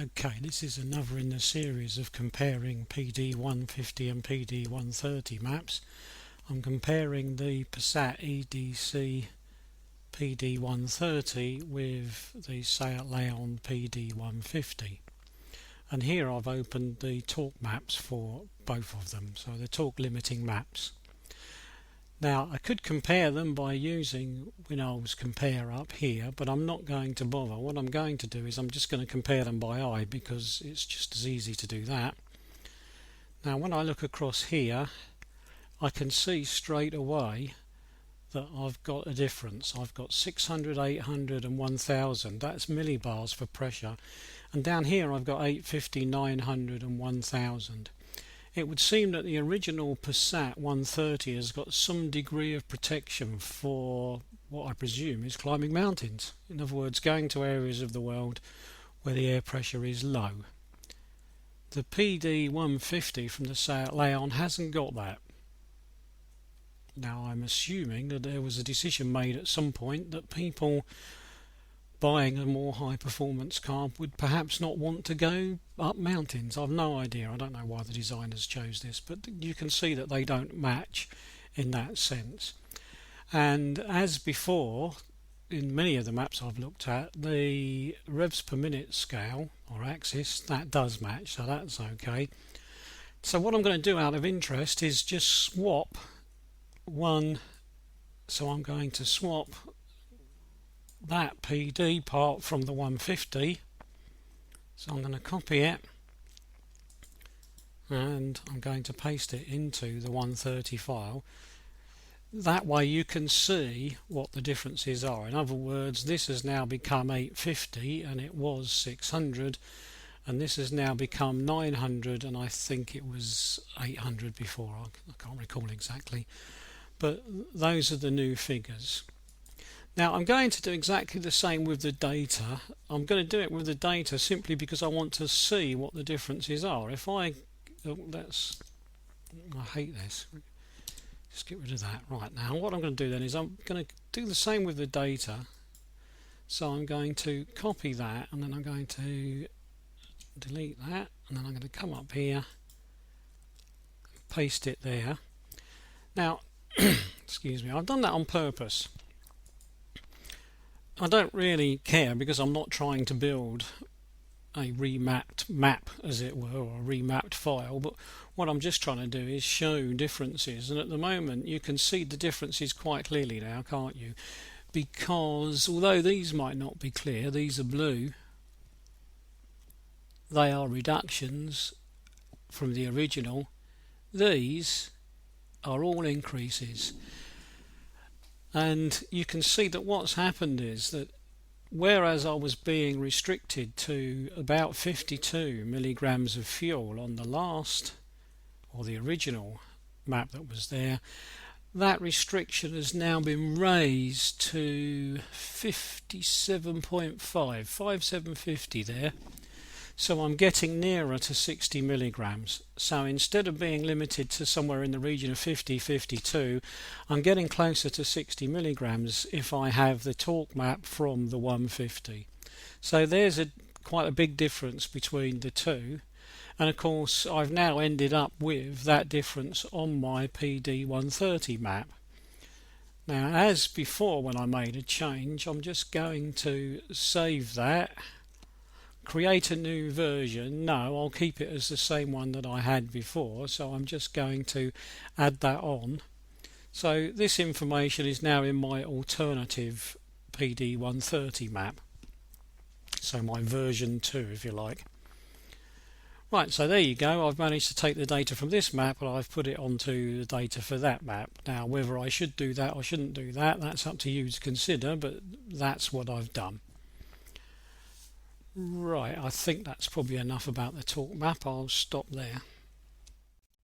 Okay, this is another in the series of comparing PD150 and PD130 maps. I'm comparing the Passat EDC PD130 with the Seat Leon PD150. And here I've opened the torque maps for both of them, so the torque limiting maps. Now I could compare them by using Winol's compare up here, but I'm not going to bother. What I'm going to do is I'm just going to compare them by eye because it's just as easy to do that. Now when I look across here, I can see straight away that I've got a difference. I've got 600, 800 and 1000. That's millibars for pressure. And down here I've got 850, 900 and 1000. It would seem that the original Passat 130 has got some degree of protection for what I presume is climbing mountains. In other words, going to areas of the world where the air pressure is low. The PD 150 from the Seat Leon hasn't got that. Now I'm assuming that there was a decision made at some point that people buying a more high performance car would perhaps not want to go up mountains. I've no idea. I don't know why the designers chose this, but you can see that they don't match in that sense. And as before, in many of the maps I've looked at, the revs per minute scale or axis, that does match, so that's okay. So what I'm going to do out of interest is just swap one. So I'm going to swap that PD part from the 150, so I'm going to copy it and I'm going to paste it into the 130 file. That way you can see what the differences are. In other words, this has now become 850 and it was 600, and this has now become 900 and I think it was 800 before. I can't recall exactly, but those are the new figures. Now I'm going to do exactly the same with the data. I'm going to do it with the data simply because I want to see what the differences are. If I I hate this. Just get rid of that. Right, now what I'm going to do then is I'm going to do the same with the data. So I'm going to copy that and then I'm going to delete that and then I'm going to come up here, paste it there. Now excuse me, I've done that on purpose. I don't really care because I'm not trying to build a remapped map, as it were, or a remapped file, but what I'm just trying to do is show differences, and at the moment you can see the differences quite clearly now, can't you? Because although these might not be clear, these are blue, they are reductions from the original. These are all increases. And you can see that what's happened is that whereas I was being restricted to about 52 milligrams of fuel on the last or the original map that was there, that restriction has now been raised to 57.5, 5750 there. So I'm getting nearer to 60 milligrams. So instead of being limited to somewhere in the region of 50, 52, I'm getting closer to 60 milligrams if I have the torque map from the 150. So there's quite a big difference between the two. And of course I've now ended up with that difference on my PD 130 map. Now as before when I made a change, I'm just going to save that. Create a new version. No, I'll keep it as the same one that I had before, so I'm just going to add that on. So this information is now in my alternative PD 130 map, so my version 2 if you like. Right, so there you go. I've managed to take the data from this map and I've put it onto the data for that map. Now whether I should do that or shouldn't do that, that's up to you to consider, but that's what I've done. Right, I think that's probably enough about the torque map. I'll stop there.